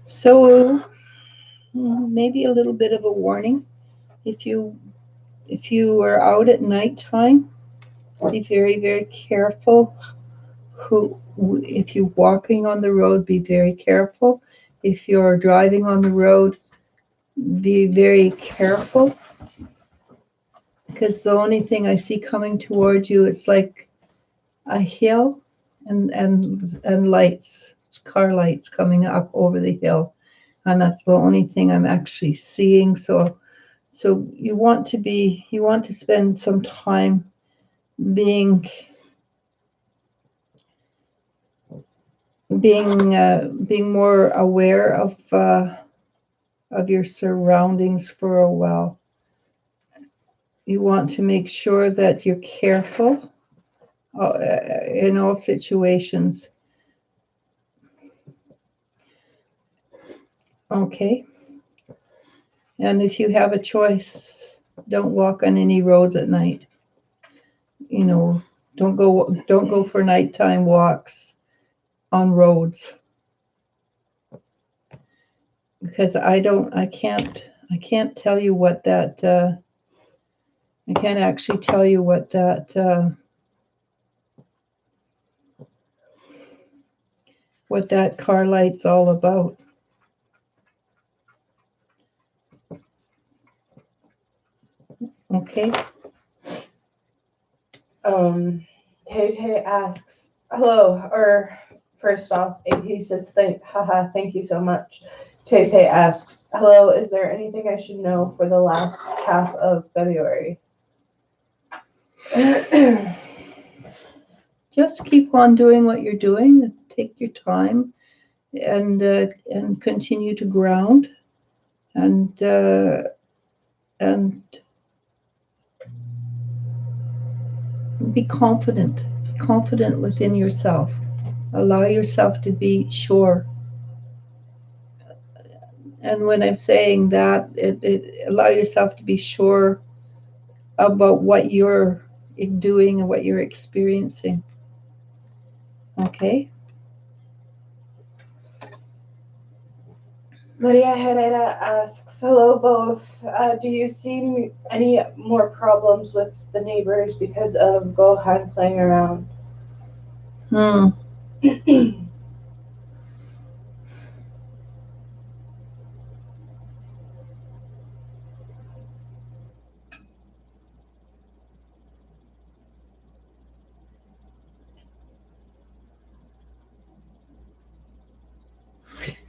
So maybe a little bit of a warning. If you are out at nighttime, be very, very careful. If you're walking on the road, be very careful. If you're driving on the road, be very careful. Because the only thing I see coming towards you, it's like a hill and lights, car lights coming up over the hill. And that's the only thing I'm actually seeing. So you want to spend some time being more aware of your surroundings for a while. You want to make sure that you're careful in all situations. Okay. And if you have a choice, don't walk on any roads at night. You know, don't go for nighttime walks on roads. Because I can't tell you what that I can't actually tell you what that car light's all about. Okay. Tay asks, "Hello," or first off, AP says, thank you so much." Tay asks, "Hello, is there anything I should know for the last half of February?" Just keep on doing what you're doing. Take your time. and continue to ground and be confident. Be confident within yourself. Allow yourself to be sure. And when I'm saying that, allow yourself to be sure about what you're doing and what you're experiencing. Okay? Maria Herrera asks, hello both. Do you see any more problems with the neighbors because of Gohan playing around?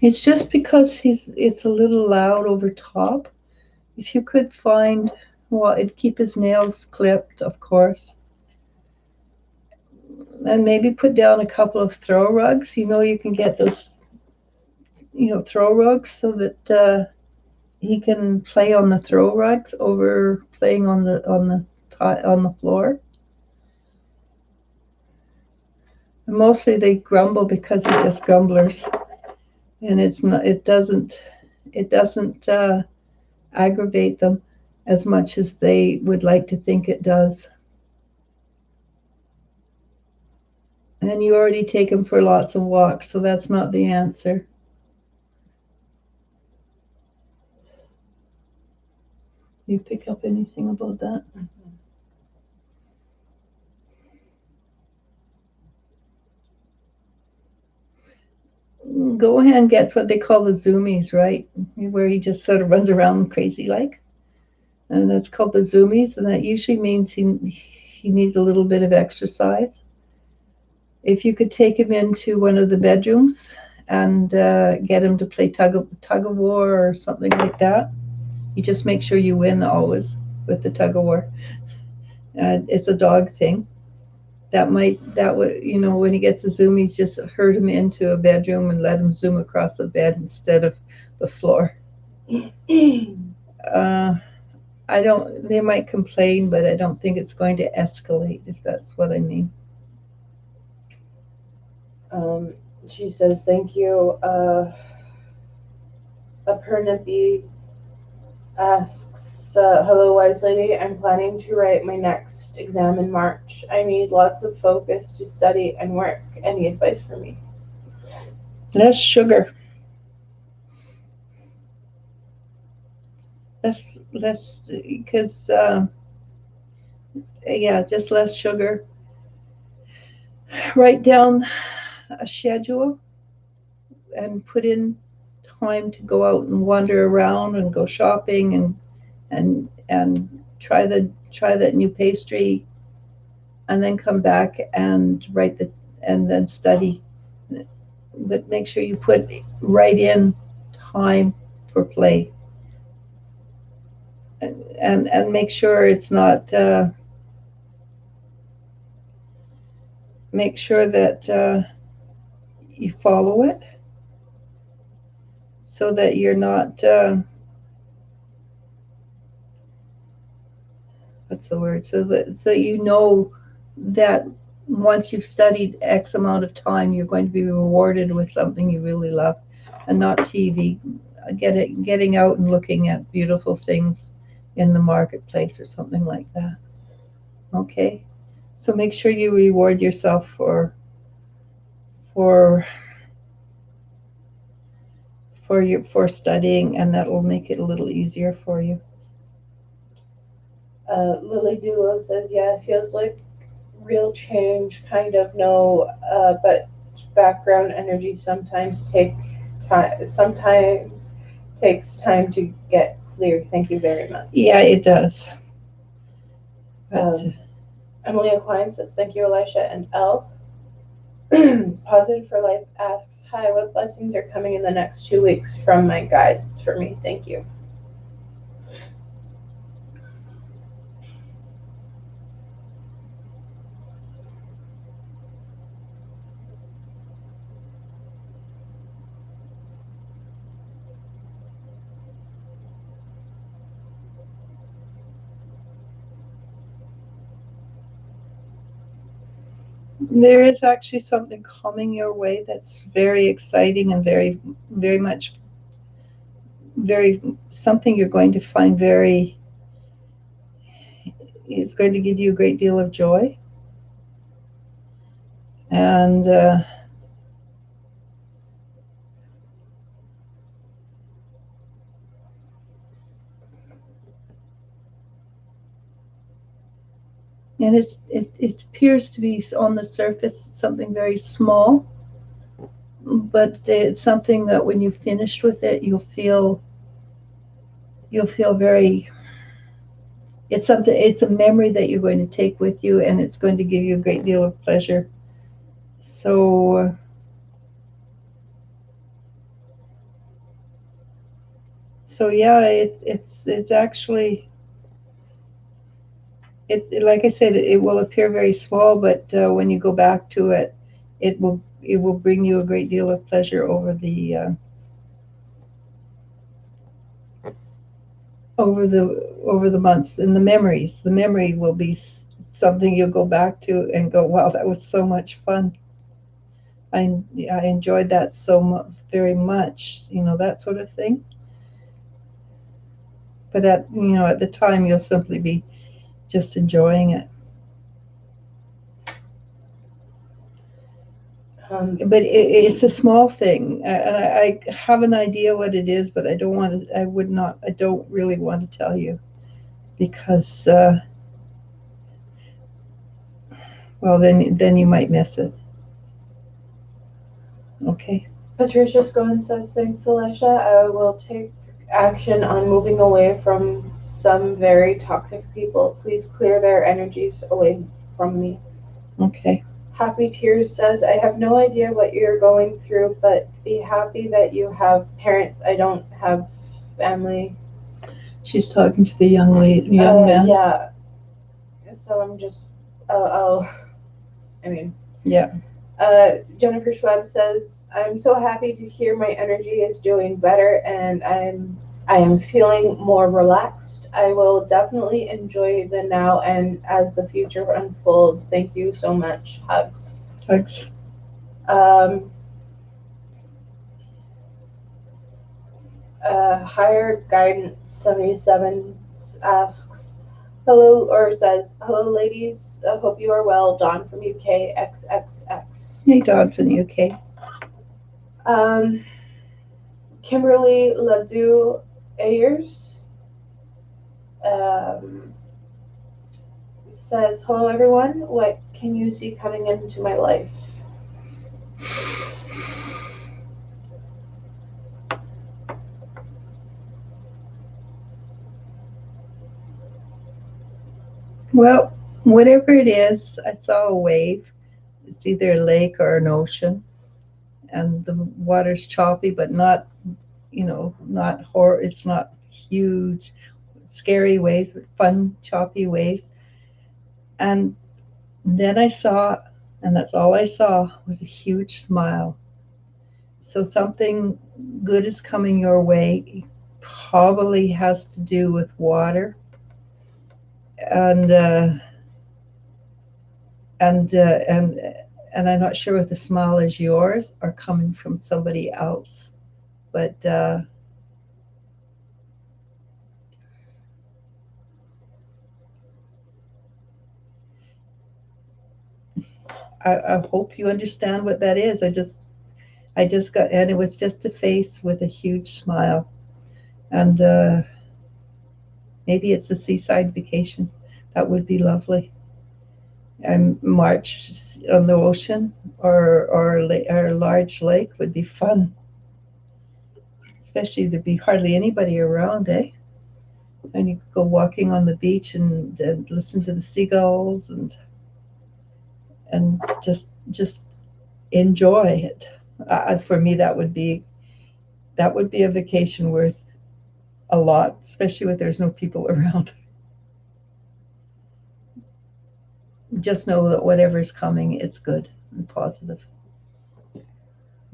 It's just because it's a little loud over top. If you could find, well, it'd keep his nails clipped, of course. And maybe put down a couple of throw rugs. You can get those, throw rugs so that he can play on the throw rugs over playing on the floor. And mostly they grumble because they're just grumblers, and it doesn't aggravate them as much as they would like to think it does. And you already take them for lots of walks, so that's not the answer. You pick up anything about that? Gohan gets what they call the zoomies, right? Where he just sort of runs around crazy like. And that's called the zoomies, and that usually means he needs a little bit of exercise. If you could take him into one of the bedrooms and get him to play tug of war or something like that, you just make sure you win always with the tug of war. It's a dog thing. That would, when he gets a zoomies, just herd him into a bedroom and let him zoom across the bed instead of the floor. They might complain, but I don't think it's going to escalate, if that's what I mean. She says, thank you. Aparna B asks, hello, wise lady. I'm planning to write my next exam in March. I need lots of focus to study and work. Any advice for me? Less sugar. Less, because, just less sugar. Write down a schedule and put in time to go out and wander around and go shopping and try that new pastry, and then come back and and then study. But make sure you put right in time for play, and make sure it's not. Make sure that you follow it, so that you're not. What's the word? So that you know that once you've studied X amount of time, you're going to be rewarded with something you really love, and not TV. Getting out and looking at beautiful things in the marketplace or something like that. Okay, so make sure you reward yourself for studying, and that will make it a little easier for you. Lily Dulo says, yeah, it feels like real change, kind of no, but background energy sometimes takes time to get clear. Thank you very much. Yeah, it does. But, Emily Aquine says, thank you, Elisha and Elle. Positive for Life asks, hi, what blessings are coming in the next 2 weeks from my guides for me? Thank you. There is actually something coming your way that's very exciting and very, very much, very something you're going to find very, it's going to give you a great deal of joy. And it appears to be on the surface something very small, but it's something that when you've finished with it, you'll feel very, it's something, it's a memory that you're going to take with you, and it's going to give you a great deal of pleasure. So yeah, it's actually, like I said, it will appear very small, but when you go back to it, it will bring you a great deal of pleasure over the months, and the memory will be something you'll go back to and go, wow, that was so much fun. I enjoyed that so very much, that sort of thing. But at the time, you'll simply be just enjoying it. But it's a small thing, and I have an idea what it is, but I don't want to. I would not. I don't really want to tell you because, well, then you might miss it. Okay. Patricia Scone says, thanks, Alicia. I will take action on moving away from some very toxic people. Please clear their energies away from me. Okay. Happy Tears says, I have no idea what you're going through, but be happy that you have parents. I don't have family. She's talking to the young man. Yeah. So I'm just, Yeah. Jennifer Schwab says, I'm so happy to hear my energy is doing better and I am feeling more relaxed. I will definitely enjoy the now and as the future unfolds. Thank you so much. Hugs. Hugs. Higher Guidance 77 asks, hello, or says, hello, ladies. I hope you are well. Dawn from UK, XXX. Hey, Dawn from the UK. Kimberly Ledoux Ayers says, hello, everyone. What can you see coming into my life? Well, whatever it is, I saw a wave. It's either a lake or an ocean, and the water's choppy, but not, not horror. It's not huge, scary waves, but fun, choppy waves. And then I saw, and that's all I saw, was a huge smile. So something good is coming your way. Probably has to do with water, and and uh, and and I'm not sure if the smile is yours or coming from somebody else, but I hope you understand what that is. I just got, and it was just a face with a huge smile, and maybe it's a seaside vacation. That would be lovely. And March on the ocean or a large lake would be fun, especially there'd be hardly anybody around, eh? And you could go walking on the beach and listen to the seagulls and just enjoy it. For me, that would be a vacation worth a lot, especially when there's no people around. Just know that whatever's coming, it's good and positive.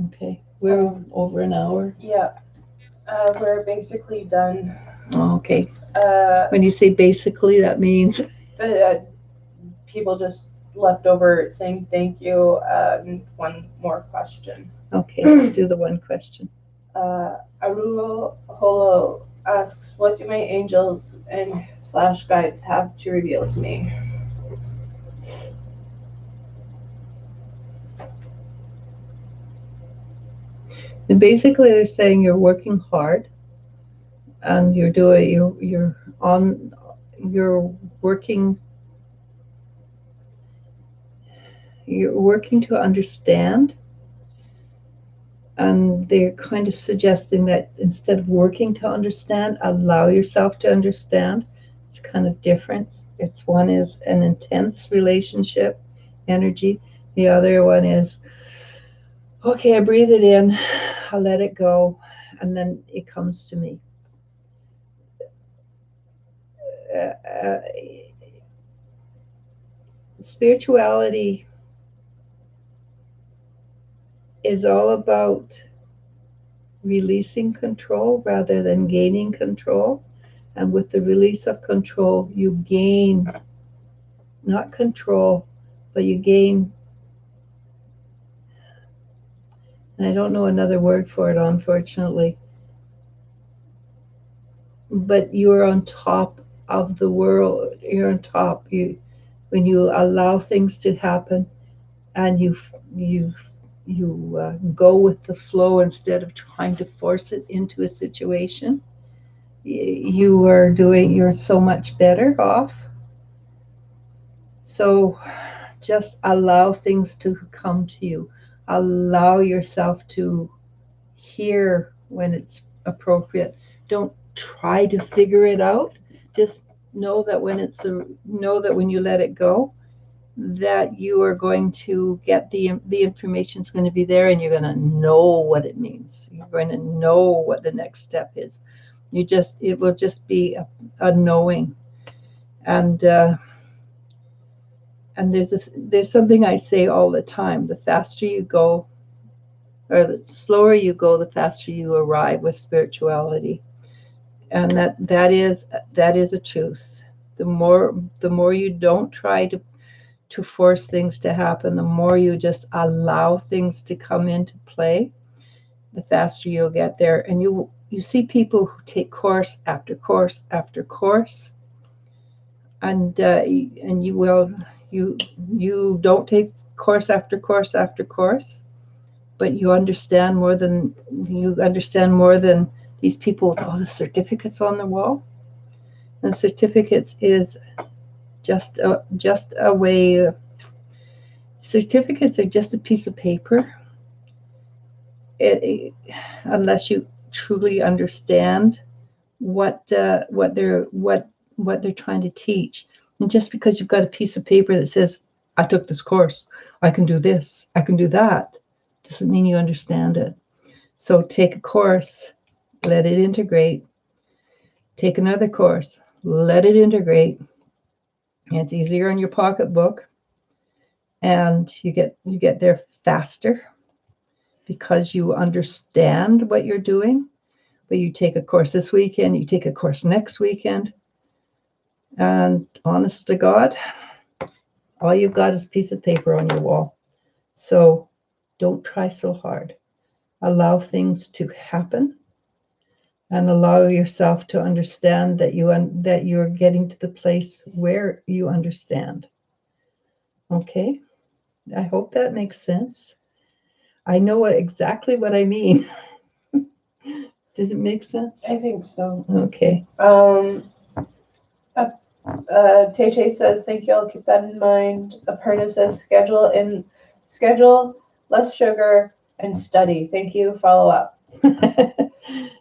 Okay, we're over an hour. Yeah, we're basically done. Okay. When you say basically, that means people just left over saying thank you. One more question. Okay, let's do the one question. Arulo Holo asks, what do my angels and / guides have to reveal to me? And basically, they're saying you're working hard, and you're working to understand, and they're kind of suggesting that instead of working to understand, allow yourself to understand. It's kind of different. It's one is an intense relationship energy, the other one is, okay, I breathe it in, I let it go, and then it comes to me. Spirituality is all about releasing control rather than gaining control. And with the release of control, you gain not control, but you gain, and I don't know another word for it, unfortunately, but you're on top of the world. You're on top. When you allow things to happen, and you go with the flow instead of trying to force it into a situation, you're so much better off. So just allow things to come to you. Allow yourself to hear when it's appropriate. Don't try to figure it out. Just know that when you let it go, that you are going to get the information is going to be there, and you're going to know what it means. You're going to know what the next step is. It will just be a knowing. And there's something I say all the time: the faster you go, or the slower you go, the faster you arrive with spirituality. And that is a truth. The more you don't try to force things to happen, the more you just allow things to come into play, the faster you'll get there. And you see people who take course after course after course, and you don't take course after course after course, but you understand more than these people with all the certificates on the wall. And certificates is just a way. Certificates are just a piece of paper. Unless you truly understand what they're trying to teach. And just because you've got a piece of paper that says, I took this course, I can do this, I can do that, doesn't mean you understand it. So take a course, let it integrate. Take another course, let it integrate. And it's easier in your pocketbook, and you get there faster because you understand what you're doing. But you take a course this weekend, you take a course next weekend, and honest to God, all you've got is a piece of paper on your wall. So don't try so hard. Allow things to happen, and allow yourself to understand that you're getting to the place where you understand. Okay? I hope that makes sense. I know exactly what I mean. Did it make sense? I think so. Okay. Tay says, thank you, I'll keep that in mind. Aparna says, schedule, less sugar, and study. Thank you, follow up.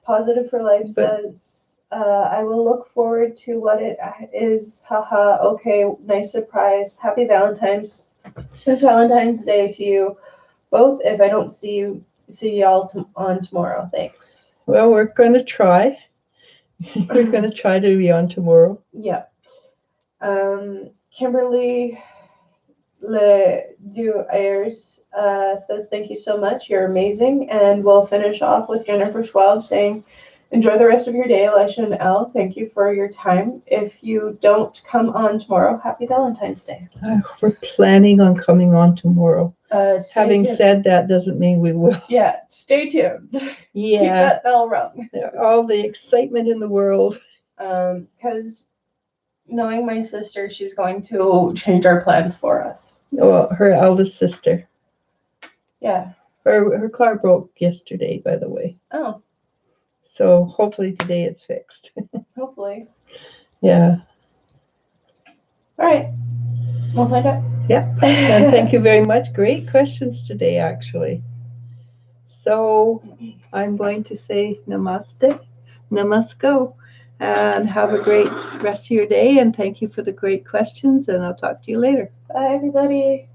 Positive for Life says, I will look forward to what it is. Haha, okay, nice surprise. Happy Valentine's Day to you both. If I don't see y'all on tomorrow, thanks. Well, we're going to try. We're going to try to be on tomorrow. Yeah. Kimberly Le Du Ayers says, thank you so much. You're amazing. And we'll finish off with Jennifer Schwab saying, Enjoy the rest of your day, Elisha and Elle. Thank you for your time. If you don't come on tomorrow, happy Valentine's Day. We're planning on coming on tomorrow. Having Tuned. said that doesn't mean we will. Yeah, stay tuned. Yeah. Keep that bell rung. All the excitement in the world. Because knowing my sister, she's going to change our plans for us. Oh, her eldest sister. Yeah. Her car broke yesterday, by the way. Oh. So hopefully today it's fixed. Hopefully. Yeah. All right. We'll find out. Yep. And thank you very much. Great questions today, actually. So I'm going to say namaste, namasko, and have a great rest of your day. And thank you for the great questions. And I'll talk to you later. Bye, everybody.